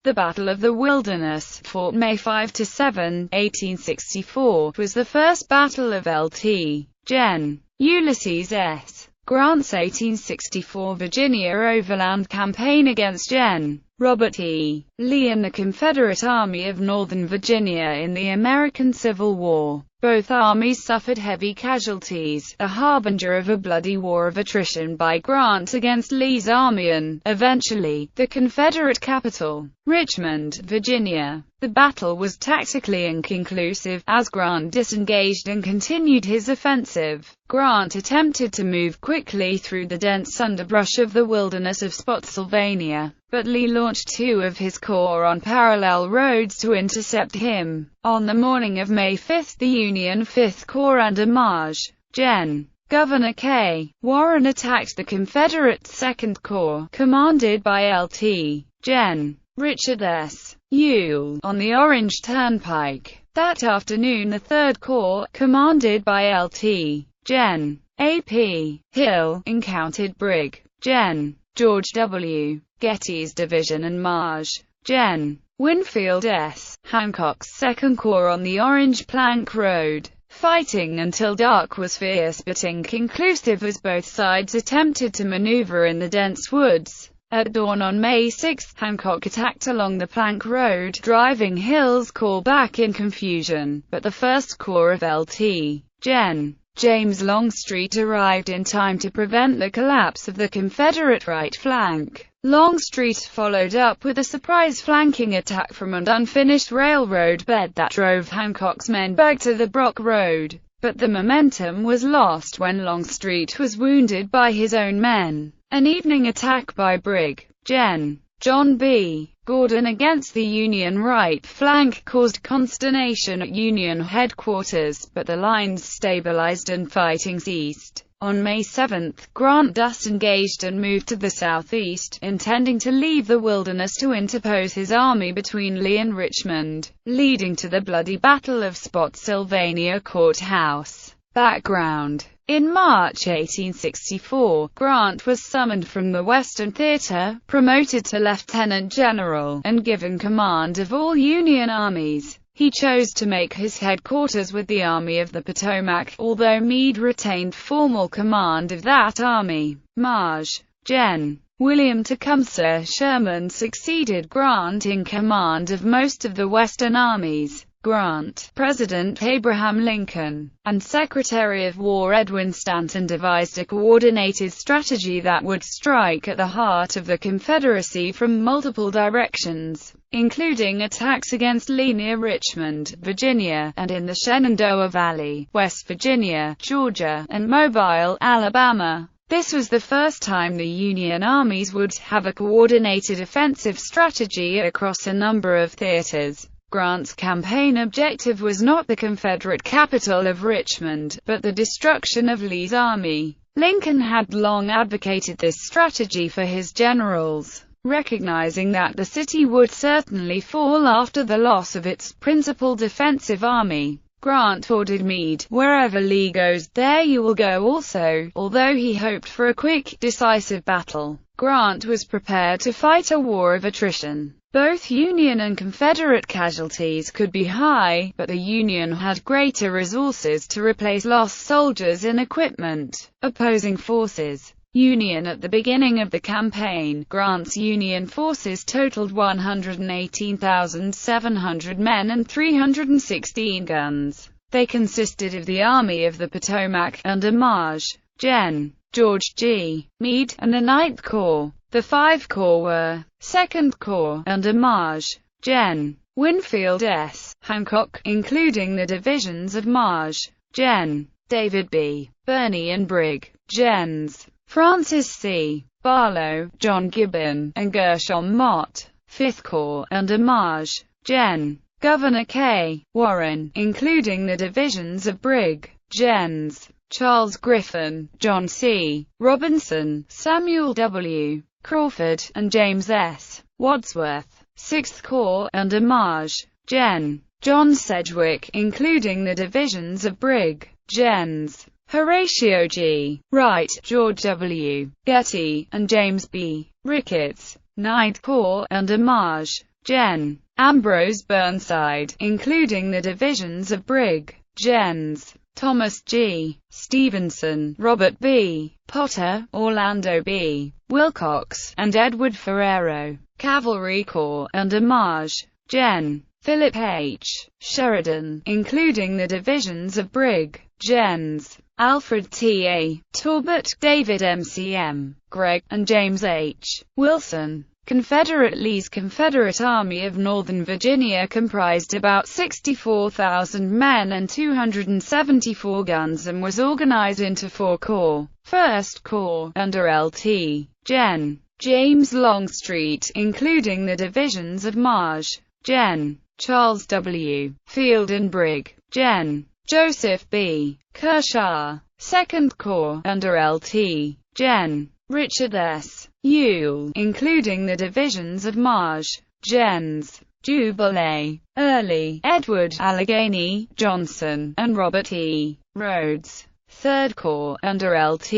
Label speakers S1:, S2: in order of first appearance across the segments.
S1: The Battle of the Wilderness, fought May 5–7, 1864, was the first battle of Lt. Gen. Ulysses S. Grant's 1864 Virginia Overland Campaign against Gen. Robert E. Lee and the Confederate Army of Northern Virginia in the American Civil War. Both armies suffered heavy casualties, a harbinger of a bloody war of attrition by Grant against Lee's army and, eventually, the Confederate capital, Richmond, Virginia. The battle was tactically inconclusive, as Grant disengaged and continued his offensive. Grant attempted to move quickly through the dense underbrush of the wilderness of Spotsylvania, but Lee launched two of his corps on parallel roads to intercept him. On the morning of May 5, the Union 5th Corps under Maj. Gen. Governor K. Warren attacked the Confederate 2nd Corps, commanded by Lt. Gen. Richard S. Ewell, on the Orange Turnpike. That afternoon the 3rd Corps, commanded by Lt. Gen. A.P. Hill, encountered Brig. Gen. George W. Getty's division and Maj. Gen. Winfield S. Hancock's 2nd Corps on the Orange Plank Road. Fighting until dark was fierce but inconclusive as both sides attempted to maneuver in the dense woods. At dawn on May 6, Hancock attacked along the Plank Road, driving Hill's corps back in confusion, but the 1st Corps of Lt. Gen. James Longstreet arrived in time to prevent the collapse of the Confederate right flank. Longstreet followed up with a surprise flanking attack from an unfinished railroad bed that drove Hancock's men back to the Brock Road, but the momentum was lost when Longstreet was wounded by his own men. An evening attack by Brig. Gen. John B. Gordon against the Union right flank caused consternation at Union headquarters, but the lines stabilized and fighting ceased. On May 7, Grant disengaged and moved to the southeast, intending to leave the wilderness to interpose his army between Lee and Richmond, leading to the bloody Battle of Spotsylvania Courthouse. Background: in March 1864, Grant was summoned from the Western Theater, promoted to lieutenant general, and given command of all Union armies. He chose to make his headquarters with the Army of the Potomac, although Meade retained formal command of that army. Maj. Gen. William Tecumseh Sherman succeeded Grant in command of most of the Western armies. Grant, President Abraham Lincoln, and Secretary of War Edwin Stanton devised a coordinated strategy that would strike at the heart of the Confederacy from multiple directions, including attacks against Lee near Richmond, Virginia, and in the Shenandoah Valley, West Virginia, Georgia, and Mobile, Alabama. This was the first time the Union armies would have a coordinated offensive strategy across a number of theaters. Grant's campaign objective was not the Confederate capital of Richmond, but the destruction of Lee's army. Lincoln had long advocated this strategy for his generals, recognizing that the city would certainly fall after the loss of its principal defensive army. Grant ordered Meade, "Wherever Lee goes, there you will go also." Although he hoped for a quick, decisive battle, Grant was prepared to fight a war of attrition. Both Union and Confederate casualties could be high, but the Union had greater resources to replace lost soldiers and equipment. Opposing forces. Union. At the beginning of the campaign, Grant's Union forces totaled 118,700 men and 316 guns. They consisted of the Army of the Potomac, under Maj. Gen. George G. Meade, and the 9th Corps. The 5 Corps were: 2nd Corps, under Maj. Gen. Winfield S. Hancock, including the divisions of Maj. Gen. David B. Birney and Brig. Gens. Francis C. Barlow, John Gibbon, and Gershom Mott. 5th Corps, under Maj. Gen. Governor K. Warren, including the divisions of Brig. Gens. Charles Griffin, John C. Robinson, Samuel W. Crawford, and James S. Wadsworth. 6th Corps, under Maj. Gen. John Sedgwick, including the divisions of Brig. Gens. Horatio G. Wright, George W. Getty, and James B. Ricketts. 9th Corps, under Maj. Gen. Ambrose Burnside, including the divisions of Brig. Gens. Thomas G. Stevenson, Robert B. Potter, Orlando B. Wilcox, and Edward Ferrero. Cavalry Corps under Maj. Gen. Philip H. Sheridan, including the divisions of Brig. Gens. Alfred T. A. Talbot, David M.C.M. Gregg, and James H. Wilson. Lee's Confederate Army of Northern Virginia comprised about 64,000 men and 274 guns and was organized into 4 corps. First Corps, under Lt. Gen. James Longstreet, including the divisions of Maj. Gen. Charles W. Field and Brig. Gen. Joseph B. Kershaw. Second Corps, under Lt. Gen. Richard S. Ewell, including the divisions of Maj. Gens. Jubilee, Early, Edward Allegheny, Johnson, and Robert E. Rhodes. Third Corps, under Lt.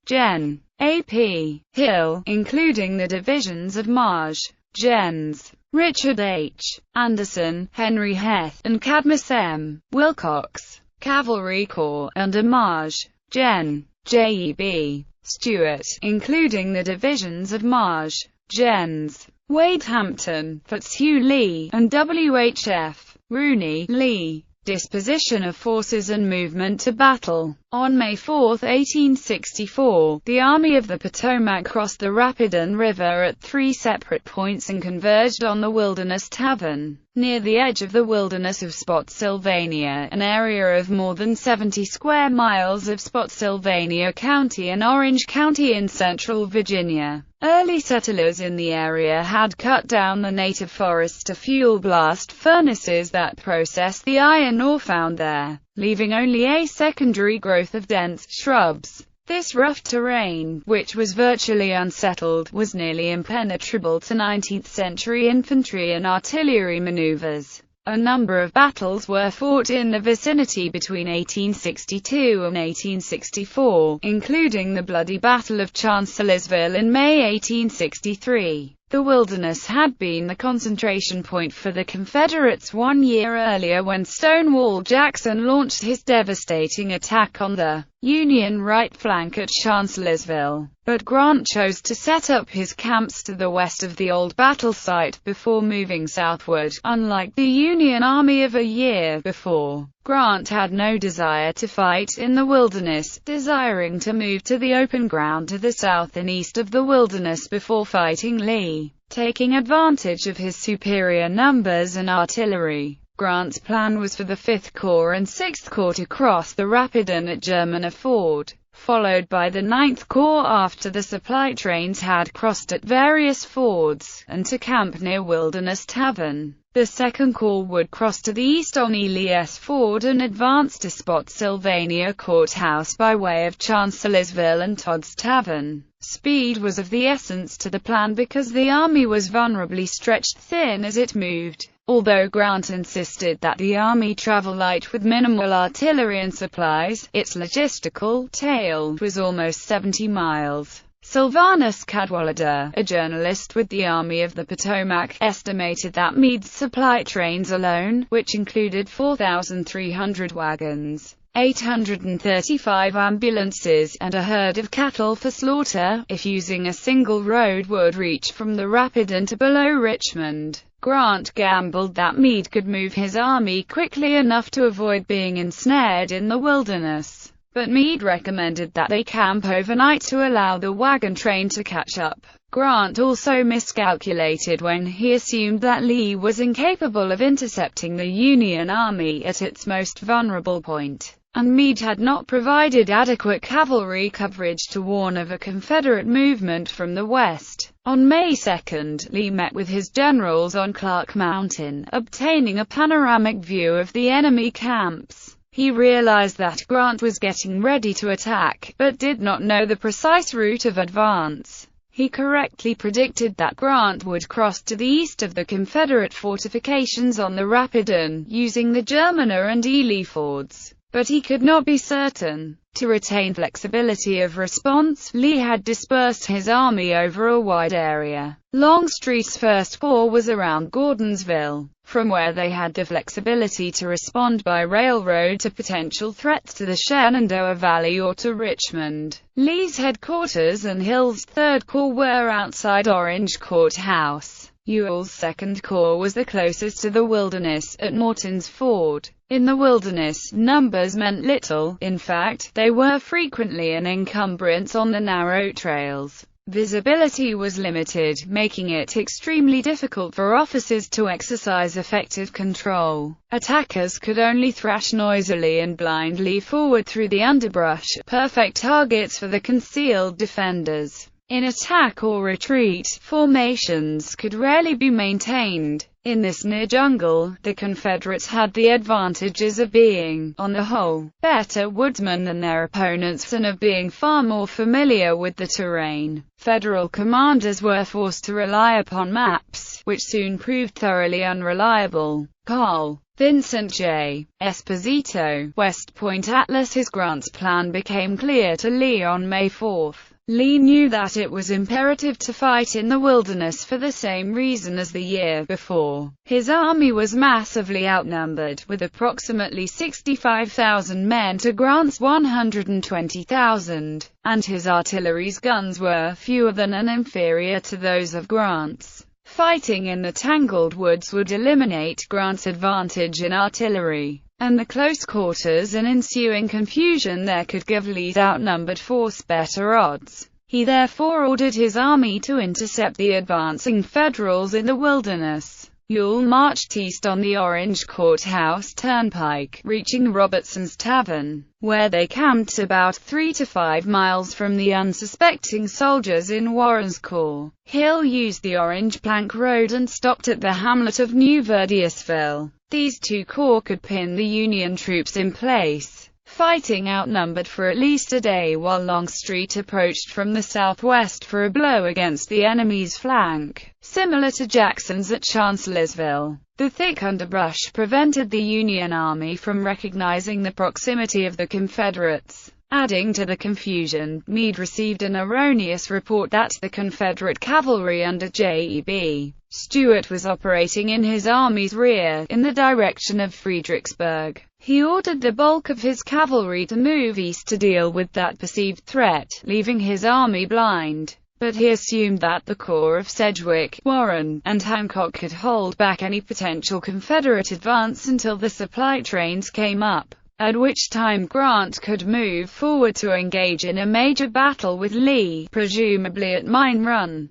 S1: Gen. A.P. Hill, including the divisions of Maj. Gens. Richard H. Anderson, Henry Heth, and Cadmus M. Wilcox. Cavalry Corps, under Maj. Gen. J.E.B. Stewart, including the divisions of Maj. Gens. Wade Hampton, Fitzhugh Lee, and W.H.F. Rooney Lee. Disposition of forces and movement to battle. On May 4, 1864, the Army of the Potomac crossed the Rapidan River at 3 separate points and converged on the Wilderness Tavern, near the edge of the wilderness of Spotsylvania, an area of more than 70 square miles of Spotsylvania County and Orange County in central Virginia. Early settlers in the area had cut down the native forests to fuel blast furnaces that processed the iron ore found there, leaving only a secondary growth of dense shrubs. This rough terrain, which was virtually unsettled, was nearly impenetrable to 19th-century infantry and artillery maneuvers. A number of battles were fought in the vicinity between 1862 and 1864, including the bloody Battle of Chancellorsville in May 1863. The wilderness had been the concentration point for the Confederates 1 year earlier when Stonewall Jackson launched his devastating attack on the Union right flank at Chancellorsville. But Grant chose to set up his camps to the west of the old battle site before moving southward. Unlike the Union Army of a year before, Grant had no desire to fight in the wilderness, desiring to move to the open ground to the south and east of the wilderness before fighting Lee. Taking advantage of his superior numbers and artillery, Grant's plan was for the 5th Corps and 6th Corps to cross the Rapidan at Germanna Ford, followed by the 9th Corps after the supply trains had crossed at various fords, and to camp near Wilderness Tavern. The 2nd Corps would cross to the east on Elias Ford and advance to Spotsylvania Courthouse by way of Chancellorsville and Todd's Tavern. Speed was of the essence to the plan because the army was vulnerably stretched thin as it moved. Although Grant insisted that the army travel light with minimal artillery and supplies, its logistical tail was almost 70 miles. Sylvanus Cadwallader, a journalist with the Army of the Potomac, estimated that Meade's supply trains alone, which included 4,300 wagons, 835 ambulances, and a herd of cattle for slaughter, if using a single road, would reach from the Rapidan to below Richmond. Grant gambled that Meade could move his army quickly enough to avoid being ensnared in the wilderness, but Meade recommended that they camp overnight to allow the wagon train to catch up. Grant also miscalculated when he assumed that Lee was incapable of intercepting the Union Army at its most vulnerable point, and Meade had not provided adequate cavalry coverage to warn of a Confederate movement from the west. On May 2, Lee met with his generals on Clark Mountain, obtaining a panoramic view of the enemy camps. He realized that Grant was getting ready to attack, but did not know the precise route of advance. He correctly predicted that Grant would cross to the east of the Confederate fortifications on the Rapidan, using the Germanna and Ely fords. But he could not be certain. To retain flexibility of response, Lee had dispersed his army over a wide area. Longstreet's First Corps was around Gordonsville, from where they had the flexibility to respond by railroad to potential threats to the Shenandoah Valley or to Richmond. Lee's headquarters and Hill's Third Corps were outside Orange Courthouse. Ewell's Second Corps was the closest to the Wilderness, at Morton's Ford. In the Wilderness, numbers meant little. In fact, they were frequently an encumbrance on the narrow trails. Visibility was limited, making it extremely difficult for officers to exercise effective control. Attackers could only thrash noisily and blindly forward through the underbrush, perfect targets for the concealed defenders. In attack or retreat, formations could rarely be maintained. In this near jungle, the Confederates had the advantages of being, on the whole, better woodsmen than their opponents and of being far more familiar with the terrain. Federal commanders were forced to rely upon maps, which soon proved thoroughly unreliable. Carl Vincent J. Esposito, West Point Atlas. His Grant's plan became clear to Lee on May 4. Lee knew that it was imperative to fight in the Wilderness for the same reason as the year before. His army was massively outnumbered, with approximately 65,000 men to Grant's 120,000, and his artillery's guns were fewer than and inferior to those of Grant's. Fighting in the tangled woods would eliminate Grant's advantage in artillery, and the close quarters and ensuing confusion there could give Lee's outnumbered force better odds. He therefore ordered his army to intercept the advancing Federals in the Wilderness. Ewell marched east on the Orange Courthouse Turnpike, reaching Robertson's Tavern, where they camped about 3 to 5 miles from the unsuspecting soldiers in Warren's Corps. Hill used the Orange Plank Road and stopped at the hamlet of New Verdiersville. These two corps could pin the Union troops in place, fighting outnumbered for at least a day while Longstreet approached from the southwest for a blow against the enemy's flank. Similar to Jackson's at Chancellorsville, the thick underbrush prevented the Union Army from recognizing the proximity of the Confederates. Adding to the confusion, Meade received an erroneous report that the Confederate cavalry under J.E.B. Stuart was operating in his army's rear, in the direction of Fredericksburg. He ordered the bulk of his cavalry to move east to deal with that perceived threat, leaving his army blind. But he assumed that the corps of Sedgwick, Warren, and Hancock could hold back any potential Confederate advance until the supply trains came up, at which time Grant could move forward to engage in a major battle with Lee, presumably at Mine Run.